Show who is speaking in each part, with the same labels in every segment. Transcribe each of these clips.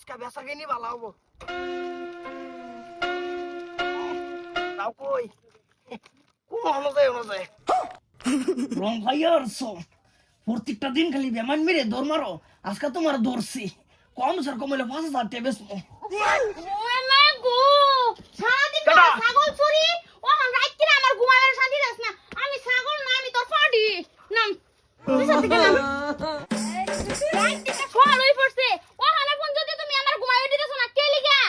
Speaker 1: আজকে বেচা কিনি ভালো হবো। তাও কই কোন অনুযায়ী রং ভাইয়ার প্রত্যেকটা দিন খালি বেমান মেরে দৌড় মারো। আজকে তোমার দৌড়ছি কম স্যার কমাইলে 5,000 টাকা বেচবো।
Speaker 2: ওই মা গো সারাদিন ছাগল চুরি ও রাত কিনা আমার ঘুমাবার শান্তি দাস না। আমি ছাগল না, আমি তোর ফাড়ি নাম তুই সাথে গেলাম রাত থেকে সকাল হই পড়ছে। ও হানা ফোন যদি তুমি আমার ঘুমাইতে দিতেছ না কে লিগা?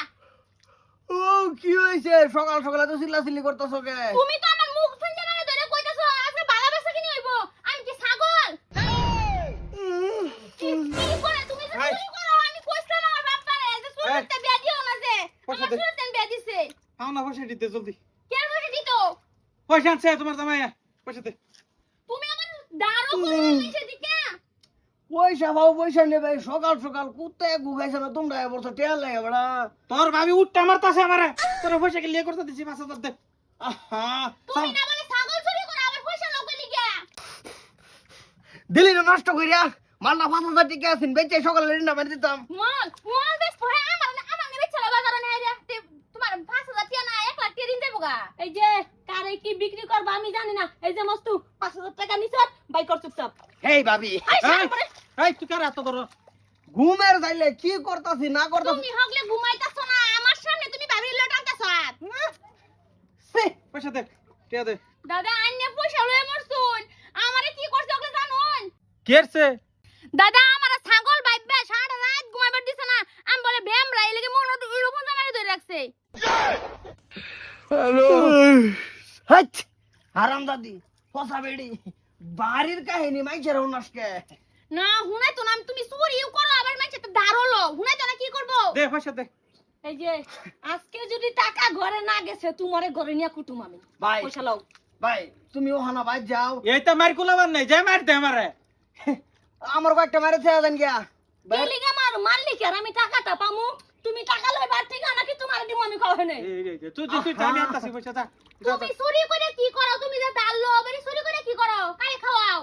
Speaker 1: ও কি হইছে সকাল সকালে তো চিল্লাচিল্লি করতেছো কে?
Speaker 2: তুমি তো আমার মুখ শুনতে না ধরে কইতাছো আজকে বালা বেচা কিনি হইব। আমি কি ছাগল? কি করে তুমি যে চুরি করো? আমি কইছিলাম আমার বাপ্পারে যে চুরিতে বিয়া দিও না যে। আমার চুরিতে বিয়া দিছে।
Speaker 3: হাও না পয়সা দিতে জলদি।
Speaker 2: কে বলে দিত?
Speaker 3: পয়সা আনছে তোমার জামাই, পয়সা দে।
Speaker 2: তুমি আমার দাঁড়ো করে নিচে দিকে।
Speaker 1: পয়সা পাও পয়সা নেবে সকাল সকাল কুত্তে গুগাইছে না তোমরা এবছর টেয়া লাগে বড়া।
Speaker 3: তোর ভাবি উঠটা মারতাছে আমারে, তোর পয়সা কি লিয়ে করতে দিছি 5,000 দে।
Speaker 1: আহা
Speaker 2: তুমি না বলে ছাগল চুরি করে আবার পয়সা নাও কইলি কে?
Speaker 1: দিলি না নষ্ট কইরা মালটা 5,000 টাকা আছেন বেচে সকালে রিনা বাড়ি দিতাম।
Speaker 2: মল বেশ পড়ে আমার নেবে চলা বাজারে নাই রে। তোমার 5,000 টাকা না 1 লাখ টাকা দিন দেবো গা।
Speaker 4: এই যে কারে কি বিক্রি করবা আমি জানি না। এই যে মস্তু 5,000 টাকা নিছ বাই কর চুপচাপ।
Speaker 1: হেই ভাবি
Speaker 3: এই তুই কার এত বড়
Speaker 1: ঘুমের যাইলে কি করতাছি না করতাছি
Speaker 2: তুমি হগলে ঘুমাইতাছ না আমার সামনে তুমি ভাবির লটানতাছ।
Speaker 3: পয়সা দে, টিয়া দে।
Speaker 2: দাদা আন্নে পয়সা লয়ে মরছুন। আমারে কি করছে ওগুলো জানুন?
Speaker 3: কেরছে
Speaker 2: দাদা আমারে ছাগল বাইবে সারা রাত ঘুমাইবার দিছে না। আমি বলে ব্যায়াম রাই লাগি মন ইরকম জামারে ধরে রাখছে।
Speaker 1: হাট হারাম দাদি ফসা বেড়ি বাড়ির কাহিনী মাইছের উনাসকে
Speaker 2: না হুনাই তো না তুমি চুরিও করো আবার মাইছে তো দাঁড়ালো হুনাই তো না কি করব?
Speaker 3: দে, পয়সা দে।
Speaker 4: এই যে আজকে যদি টাকা ঘরে না গেছে তোমারে ঘরে নিয়া কুটুম আমি।
Speaker 1: ভাই
Speaker 4: পয়সা লাও।
Speaker 1: ভাই তুমি ওখানা ভাই যাও
Speaker 3: এই তো মার কুলাবার নাই, যাই মার দে আমারে।
Speaker 1: আমার কয়েকটা মারে ছেড়ে দেন গিয়া
Speaker 4: কে লিগা মারলি কি আর আমি টাকাটা পামু? তুমি টাকা লই বার থেকে নাকি তোমার দিম আমি খাওয়া নাই।
Speaker 3: এই তুই জানি আনতাছি পয়সা দা।
Speaker 2: তুমি চুরি করে কি করো? তুমি যে দাঁড়লো আবার চুরি করে কি করো? কারে খাওয়াও?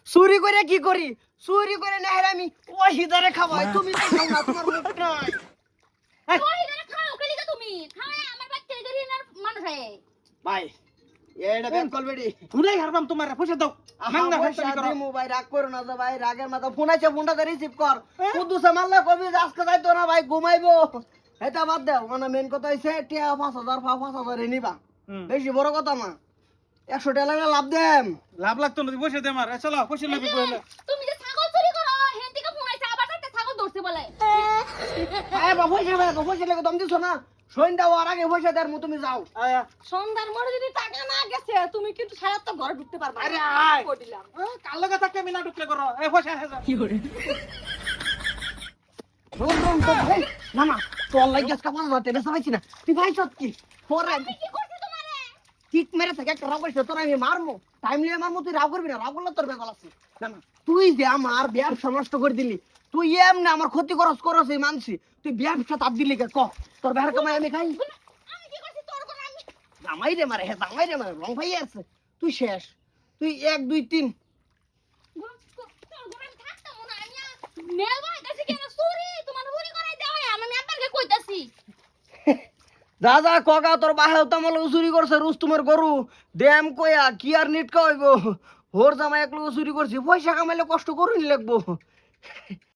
Speaker 1: চুরি করে কি করি? চুরি করে না হেরা আমি ওই হিদারে খাওয়াই তুমি তো খাও না তোমার মুখ নাই।
Speaker 2: ওই ধরে খাও কে লিগা তুমি? খাওয়া আমার বাচ্চা গরিনার মানুষ হয়।
Speaker 1: ভাই এটা ব্যাংক কল বেড়ি
Speaker 3: ভুলাই হারবাম তোমারে, পয়সা দাও। মাংনা ফেসানি করো।
Speaker 1: ভাই রাগ করো না ভাই রাগের মাথা ফোন আছে ফোনটা রিসিভ কর কুদ্দুসে মারলে কবি আজকে যাইতো না ভাই ঘুমাইবো এটা বাদ দাও মানে মেন কথা হইছে টিয়া 5,000 5,000 এ নিবা বেশি বড় কথা না 100 টাকা লাগলে লাভ দেম
Speaker 3: লাভ লাগতো না, তুই পয়সা দে আমার। চলো পয়সা লবি কইলে।
Speaker 2: তুমি যে ছাগল চুরি করো হেন থেকে ফোন আইছে আবার একটা ছাগল ধরছে বলে।
Speaker 1: আয় বাবা পয়সা লাগে দম দিছো না সন্ধ্যা হওয়ার আগে পয়সা দেয়ার মু তুমি যাও
Speaker 3: আয়া
Speaker 4: সন্ধ্যার মধ্যে যদি টাকা না গেছে তুমি কিন্তু সারা তো ঘরে ঢুকতে পারবা না।
Speaker 3: আরে আয়
Speaker 4: কই দিলাম।
Speaker 3: কাল লাগা থাকতে আমি না ঢুকলে করো। এই পয়সা হেজা কি করে?
Speaker 1: রুম তো ভাই না না তোর লাগে আজকে 5,000 টাকা বেচা পাইছি না তুই ভাই সত কি পরে
Speaker 2: কি করছিস তোমারে?
Speaker 1: ঠিক মেরে থাকে একটা রাগ করছিস তোর আমি মারমু টাইম লিয়ে মারমু তুই রাগ করবি না রাগ করলে তোর বেজাল আছে না না তুই যে আমার ব্যবসা নষ্ট করে দিলি তুই এমনি আমার ক্ষতি করস এই মানছি তুই ব্যবসা তাপ দিলি কে ক তোর বেহার কামাই আমি খাই
Speaker 2: আমি কি করছি তোর করে? আমি
Speaker 1: জামাই রে মারে রং ভাই আছে তুই শেষ তুই 1 2 3
Speaker 2: তোর করে থাকতাম না। আমি মেলবা কাছে কেন চুরি তোমার চুরি করাই দেওয়া আমি মেম্বারকে কইতাছি।
Speaker 1: যা যা কগা তোর বাহে তামল চুরি করছে রুস তোমার গরু ড্যাম কয়া কি আর নিট কইব হোর জামাই একলো চুরি করছি পয়সা কামাইলে কষ্ট করুন লাগবো